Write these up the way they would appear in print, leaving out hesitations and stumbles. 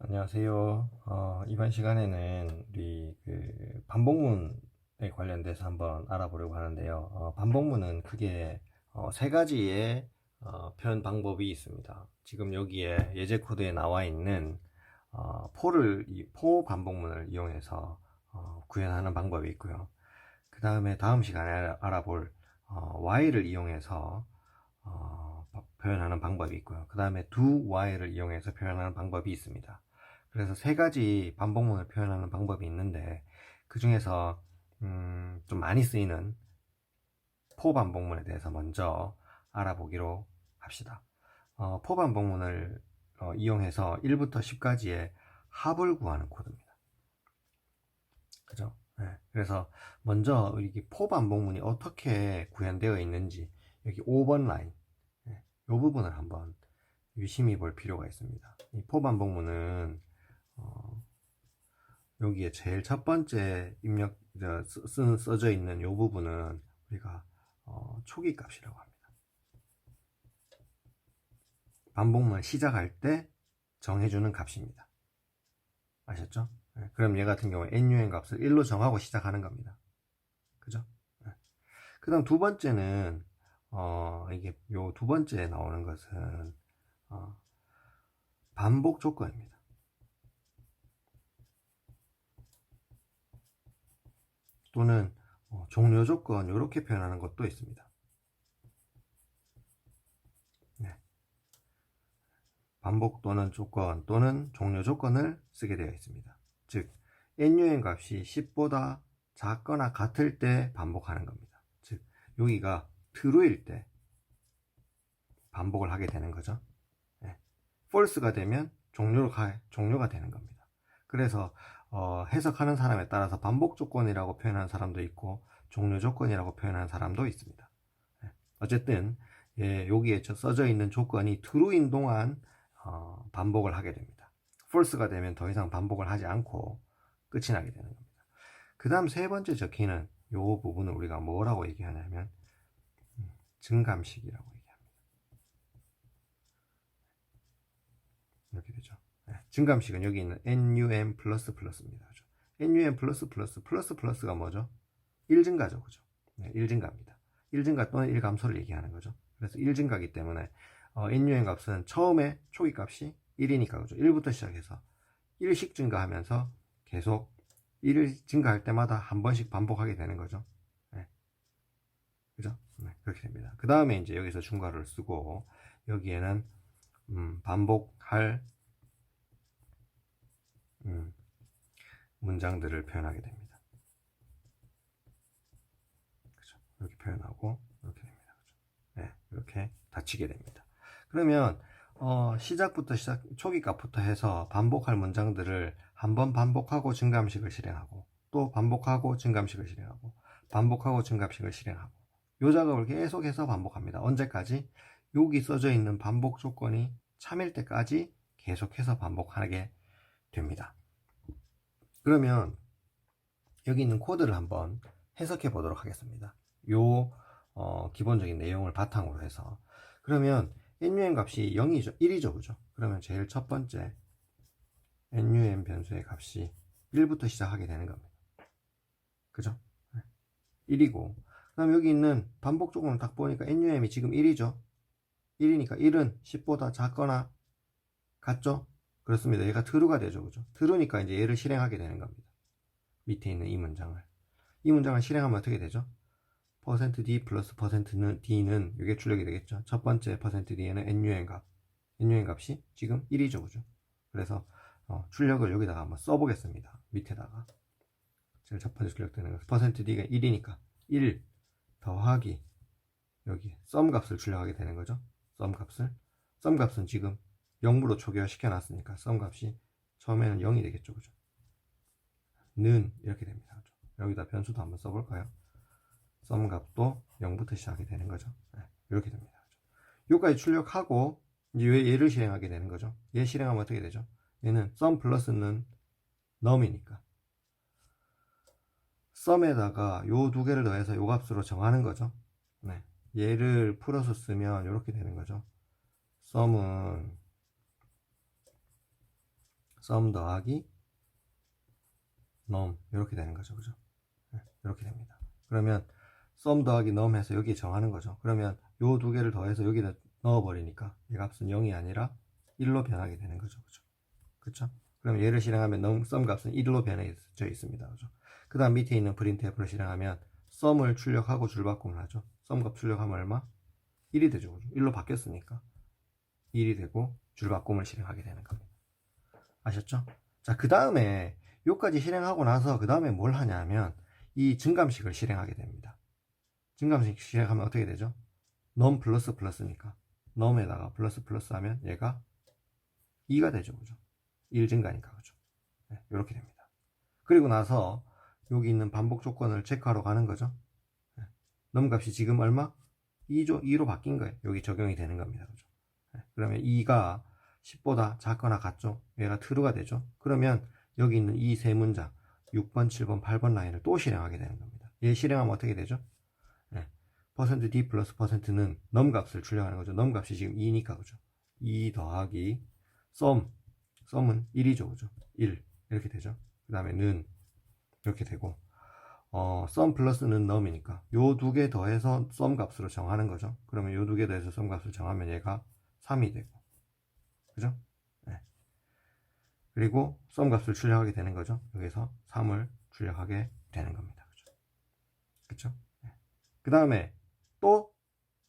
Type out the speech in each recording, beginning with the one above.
안녕하세요. 이번 시간에는 우리 반복문에 관련돼서 한번 알아보려고 하는데요. 반복문은 크게 세 가지의 표현 방법이 있습니다. 지금 여기에 예제 코드에 나와 있는 포 반복문을 이용해서 구현하는 방법이 있고요. 그 다음에 다음 시간에 알아볼 while을 이용해서 표현하는 방법이 있고요. 그 다음에 do while을 이용해서 표현하는 방법이 있습니다. 그래서 세 가지 반복문을 표현하는 방법이 있는데 그 중에서 좀 많이 쓰이는 포 반복문에 대해서 먼저 알아보기로 합시다. 포 반복문을 이용해서 1부터 10까지의 합을 구하는 코드입니다. 그죠? 네. 그래서 먼저 이게 포 반복문이 어떻게 구현되어 있는지 여기 5번 라인 이 부분을 한번 유심히 볼 필요가 있습니다. 이 포 반복문은 여기에 제일 첫 번째 써져 있는 이 부분은 우리가 초기 값이라고 합니다. 반복문을 시작할 때 정해주는 값입니다. 아셨죠? 네. 그럼 얘 같은 경우에 NUN 값을 1로 정하고 시작하는 겁니다. 그죠? 네. 그 다음 두 번째는 이게 요 두 번째에 나오는 것은 반복 조건입니다. 또는 종료 조건 이렇게 표현하는 것도 있습니다. 네. 반복 또는 조건 또는 종료 조건을 쓰게 되어 있습니다. 즉 NUN 값이 10보다 작거나 같을 때 반복하는 겁니다. 즉 여기가 true일 때 반복을 하게 되는 거죠. 네. false가 되면 종료가 되는 겁니다. 그래서 해석하는 사람에 따라서 반복 조건이라고 표현하는 사람도 있고 종료 조건이라고 표현하는 사람도 있습니다. 네. 어쨌든 여기에 써져 있는 조건이 true인 동안 반복을 하게 됩니다. false가 되면 더 이상 반복을 하지 않고 끝이 나게 되는 겁니다. 그 다음 세 번째 적히는 이 부분을 우리가 뭐라고 얘기하냐면 증감식이라고 얘기합니다. 이렇게 되죠. 네, 증감식은 여기 있는 NUM++입니다. 그죠? NUM++가 뭐죠? 1증가죠. 그죠? 네, 1증가입니다. 1증가 또는 1감소를 얘기하는 거죠. 그래서 1증가이기 때문에 NUM 값은 처음에 초기 값이 1이니까 그죠? 1부터 시작해서 1씩 증가하면서 계속 1을 증가할 때마다 한 번씩 반복하게 되는 거죠. 네. 그죠? 네, 그렇게 됩니다. 그 다음에 이제 여기서 중괄호를 쓰고 여기에는 반복할 문장들을 표현하게 됩니다. 그죠? 이렇게 표현하고 이렇게 됩니다. 그죠? 네, 이렇게 닫히게 됩니다. 그러면 시작부터 초기 값부터 해서 반복할 문장들을 한번 반복하고 증감식을 실행하고 또 반복하고 증감식을 실행하고 반복하고 증감식을 실행하고 이 작업을 계속해서 반복합니다. 언제까지? 여기 써져 있는 반복 조건이 참일 때까지 계속해서 반복하게 됩니다. 그러면 여기 있는 코드를 한번 해석해 보도록 하겠습니다. 요 기본적인 내용을 바탕으로 해서 그러면 NUM 값이 0이죠, 1이죠, 그죠? 그러면 제일 첫 번째 NUM 변수의 값이 1부터 시작하게 되는 겁니다. 그죠? 1이고 그 다음 여기 있는 반복 조건을 딱 보니까 NUM이 지금 1이죠. 1이니까 1은 10보다 작거나 같죠? 그렇습니다. 얘가 true가 되죠, 그죠? true니까 이제 얘를 실행하게 되는 겁니다. 밑에 있는 이 문장을 실행하면 어떻게 되죠? %d 플러스 %d는 이게 출력이 되겠죠. 첫 번째 %d에는 NUN 값이 지금 1이죠, 그죠? 그래서 출력을 여기다가 한번 써보겠습니다. 밑에다가 제일 첫 번째 출력되는 거 %d가 1이니까 1 더하기 여기 썸 값을 출력하게 되는 거죠. 썸 값은 지금 0으로 초기화 시켜놨으니까 썸 값이 처음에는 0이 되겠죠, 그죠? 는 이렇게 됩니다. 그죠? 여기다 변수도 한번 써볼까요? 썸 값도 0부터 시작하게 되는 거죠. 네, 이렇게 됩니다. 여기까지 출력하고 이제 얘를 실행하게 되는 거죠. 얘 실행하면 어떻게 되죠? 얘는 썸 플러스는 num이니까 썸에다가 요 두 개를 더해서 요 값으로 정하는 거죠. 네, 얘를 풀어서 쓰면 이렇게 되는 거죠. 썸은 sum 더하기 num 이렇게 되는 거죠. 그죠? 이렇게 됩니다. 그러면 sum 더하기 num 해서 여기에 정하는 거죠. 그러면 요 두 개를 더해서 여기다 넣어버리니까 이 값은 0이 아니라 1로 변하게 되는 거죠. 그죠? 그쵸? 그럼 얘를 실행하면 sum 값은 1로 변해져 있습니다. 그죠? 그 다음 밑에 있는 printf를 실행하면 sum을 출력하고 줄바꿈을 하죠. sum 값 출력하면 얼마? 1이 되죠. 그죠? 1로 바뀌었으니까 1이 되고 줄바꿈을 실행하게 되는 겁니다. 아셨죠? 자, 그 다음에 요까지 실행하고 나서 그 다음에 뭘 하냐면 이 증감식을 실행하게 됩니다. 증감식 실행하면 어떻게 되죠? num 플러스 플러스니까 num에다가 플러스 플러스 하면 얘가 2가 되죠. 그죠? 1 증가니까. 그죠? 네, 이렇게 됩니다. 그리고 나서 여기 있는 반복 조건을 체크하러 가는 거죠. 네, num 값이 지금 얼마? 2로 바뀐 거예요. 여기 적용이 되는 겁니다. 그죠? 네, 그러면 2가 10보다 작거나 같죠? 얘가 true가 되죠? 그러면 여기 있는 이 세 문장 6번, 7번, 8번 라인을 또 실행하게 되는 겁니다. 얘 실행하면 어떻게 되죠? 네, %d 플러스 %는 num 값을 출력하는 거죠. num 값이 지금 2니까 그죠? 2 더하기 sum은 1이죠. 그죠? 1 이렇게 되죠. 그 다음에 는 이렇게 되고 sum 플러스는 num이니까 요 두 개 더해서 sum 값으로 정하는 거죠. 그러면 요 두 개 더해서 sum 값을 정하면 얘가 3이 되고 그죠? 네. 그리고 sum 값을 출력하게 되는 거죠. 여기서 3을 출력하게 되는 겁니다. 그죠? 그쵸? 네. 그 다음에 또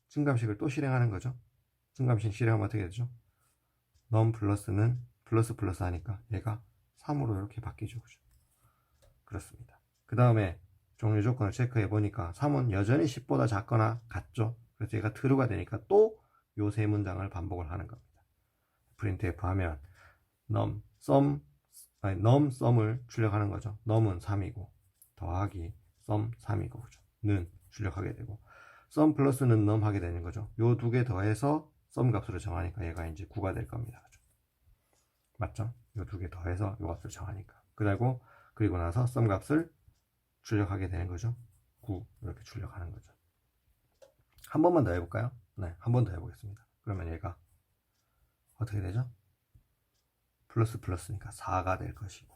증감식을 또 실행하는 거죠. 증감식 실행하면 어떻게 되죠? num 플러스는 플러스 플러스 하니까 얘가 3으로 이렇게 바뀌죠. 그죠? 그렇습니다. 그 다음에 종료 조건을 체크해 보니까 3은 여전히 10보다 작거나 같죠. 그래서 얘가 true가 되니까 또 요 세 문장을 반복을 하는 겁니다. printf 하면 num sum을 출력하는 거죠. num은 3이고 더하기 sum 3이고 그죠? 는 출력하게 되고 sum 플러스는 num 하게 되는 거죠. 요 두 개 더해서 sum 값으로 정하니까 얘가 이제 9가 될 겁니다. 그죠? 맞죠? 요 두 개 더해서 요 값을 정하니까. 그리고 나서 sum 값을 출력하게 되는 거죠. 9 이렇게 출력하는 거죠. 한 번만 더 해볼까요? 네, 한 번 더 해보겠습니다. 그러면 얘가 어떻게 되죠? 플러스 플러스니까 4가 될 것이고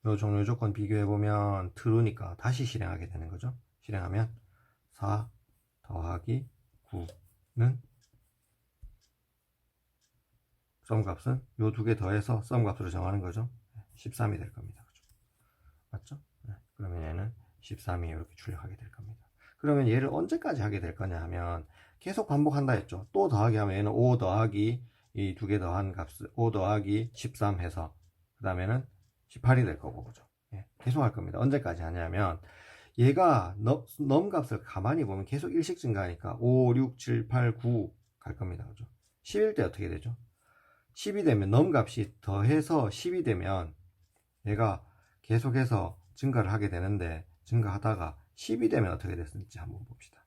요 종료 조건 비교해보면 true니까 다시 실행하게 되는 거죠. 실행하면 4 더하기 9는 sum 값은 요 두 개 더해서 sum 값으로 정하는 거죠. 13이 될 겁니다. 그죠? 맞죠? 네. 그러면 얘는 13이 이렇게 출력하게 될 겁니다. 그러면 얘를 언제까지 하게 될 거냐 하면 계속 반복한다 했죠. 또 더하기 하면 얘는 5 더하기 이 두 개 더한 값을 5 더하기 13 해서 그 다음에는 18이 될 거고 그죠? 예, 계속 할 겁니다. 언제까지 하냐면 얘가 num 값을 가만히 보면 계속 일씩 증가하니까 5, 6, 7, 8, 9 갈 겁니다. 그죠? 10일 때 어떻게 되죠? 10이 되면 num 값이 더해서 10이 되면 얘가 계속해서 증가를 하게 되는데 증가하다가 10이 되면 어떻게 됐는지 한번 봅시다.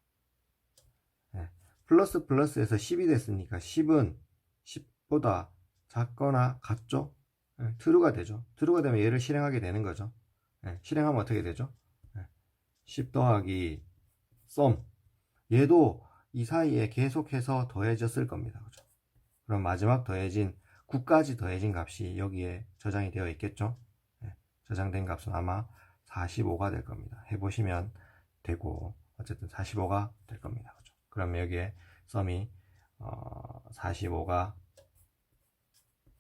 네. 플러스 플러스에서 10이 됐으니까 10은 10보다 작거나 같죠? 네. true가 되죠. true가 되면 얘를 실행하게 되는 거죠. 네. 실행하면 어떻게 되죠? 네. 10 더하기 sum 얘도 이 사이에 계속해서 더해졌을 겁니다. 그죠? 그럼 마지막 더해진 9까지 더해진 값이 여기에 저장이 되어 있겠죠? 네. 저장된 값은 아마 45가 될 겁니다. 해보시면 되고 어쨌든 45가 될 겁니다. 그죠? 그러면 여기에 sum이 45가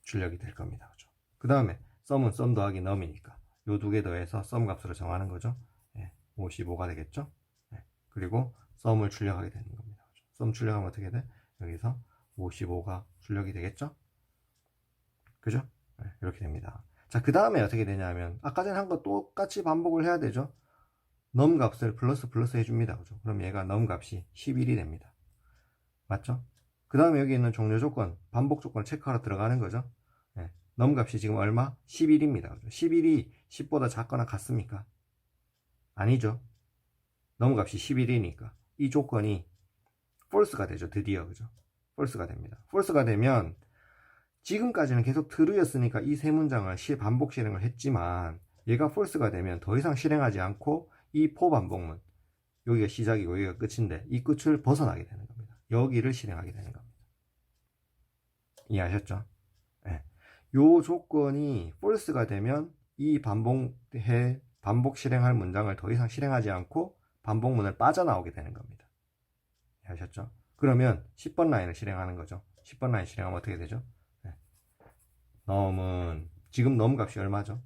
출력이 될 겁니다. 그죠? 그 다음에 sum은 sum 더하기 num이니까 요 두 개 더해서 sum 값으로 정하는 거죠. 55가 되겠죠? 그리고 sum을 출력하게 되는 겁니다. 그죠? sum 출력하면 어떻게 돼? 여기서 55가 출력이 되겠죠? 그죠? 이렇게 됩니다. 자, 그 다음에 어떻게 되냐면 아까 전에 한 거 똑같이 반복을 해야 되죠. num 값을 플러스 플러스 해줍니다. 그죠? 그럼 얘가 num 값이 11이 됩니다. 맞죠? 그 다음에 여기 있는 종료 조건, 반복 조건을 체크하러 들어가는 거죠. num 값이 지금 얼마? 11입니다. 그죠? 11이 10보다 작거나 같습니까? 아니죠. num 값이 11이니까 이 조건이 false가 되죠. 드디어. 그죠? false가 됩니다. false가 되면 지금까지는 계속 true였으니까 이 세 문장을 반복 실행을 했지만 얘가 false가 되면 더 이상 실행하지 않고 이 for 반복문 여기가 시작이고 여기가 끝인데 이 끝을 벗어나게 되는 겁니다. 여기를 실행하게 되는 겁니다. 이해하셨죠? 네. 요 조건이 false가 되면 이 반복 실행할 문장을 더 이상 실행하지 않고 반복문을 빠져나오게 되는 겁니다. 아셨죠? 그러면 10번 라인을 실행하는 거죠. 10번 라인 실행하면 어떻게 되죠? 네. 넘은, 지금 넘 값이 얼마죠?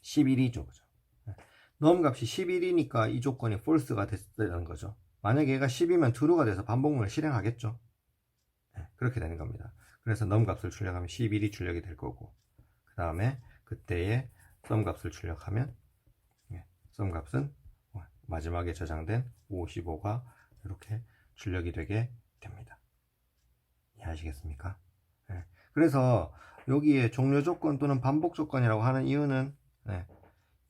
11이죠. 그죠? 네. 넘 값이 11이니까 이 조건이 false가 됐다는 거죠. 만약에 얘가 10이면 true가 돼서 반복문을 실행하겠죠. 네, 그렇게 되는 겁니다. 그래서 넘 값을 출력하면 11이 출력이 될 거고, 그 다음에 그때의 sum 값을 출력하면 sum 값은 마지막에 저장된 55가 이렇게 출력이 되게 됩니다. 이해하시겠습니까? 네. 그래서 여기에 종료 조건 또는 반복 조건이라고 하는 이유는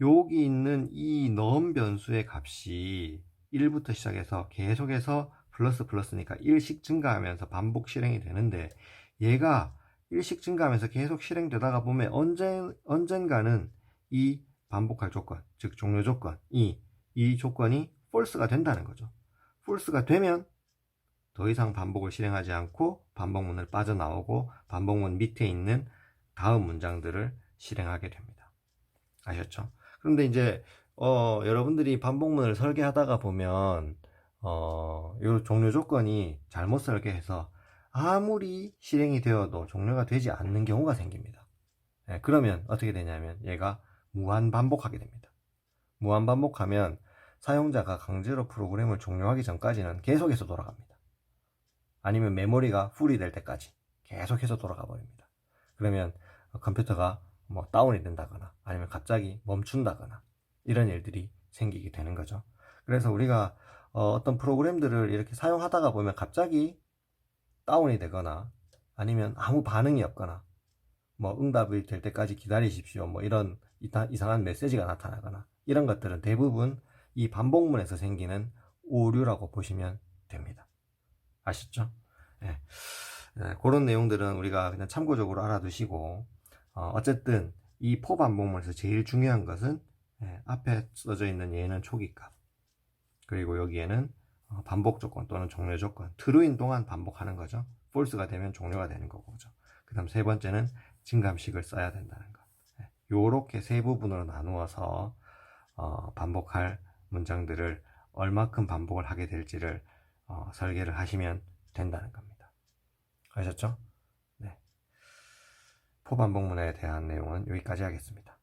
여기 있는 이 넘 변수의 값이 1부터 시작해서 계속해서 플러스니까 1씩 증가하면서 반복 실행이 되는데, 얘가 1씩 증가하면서 계속 실행되다가 보면 언젠가는 이 반복할 조건, 즉 종료 조건, 이 조건이 false가 된다는 거죠. false가 되면 더 이상 반복을 실행하지 않고 반복문을 빠져나오고 반복문 밑에 있는 다음 문장들을 실행하게 됩니다. 아셨죠? 그런데 이제 여러분들이 반복문을 설계하다가 보면 이 종료 조건이 잘못 설계해서 아무리 실행이 되어도 종료가 되지 않는 경우가 생깁니다. 네, 그러면 어떻게 되냐면 얘가 무한 반복하게 됩니다. 무한 반복하면 사용자가 강제로 프로그램을 종료하기 전까지는 계속해서 돌아갑니다. 아니면 메모리가 풀이 될 때까지 계속해서 돌아가 버립니다. 그러면 컴퓨터가 뭐 다운이 된다거나 아니면 갑자기 멈춘다거나 이런 일들이 생기게 되는 거죠. 그래서 우리가 어떤 프로그램들을 이렇게 사용하다가 보면 갑자기 다운이 되거나 아니면 아무 반응이 없거나 뭐 응답이 될 때까지 기다리십시오 뭐 이런 이상한 메시지가 나타나거나 이런 것들은 대부분 이 반복문에서 생기는 오류라고 보시면 됩니다. 아시죠? 네. 그런 내용들은 우리가 그냥 참고적으로 알아두시고 어쨌든 이 for 반복문에서 제일 중요한 것은 앞에 써져 있는 얘는 초기값, 그리고 여기에는 반복 조건 또는 종료 조건, true인 동안 반복하는 거죠. false가 되면 종료가 되는 거죠. 그 다음 세 번째는 증감식을 써야 된다는 것. 요렇게 세 부분으로 나누어서 반복할 문장들을 얼마큼 반복을 하게 될지를 설계를 하시면 된다는 겁니다. 아셨죠? 네. for 반복문에 대한 내용은 여기까지 하겠습니다.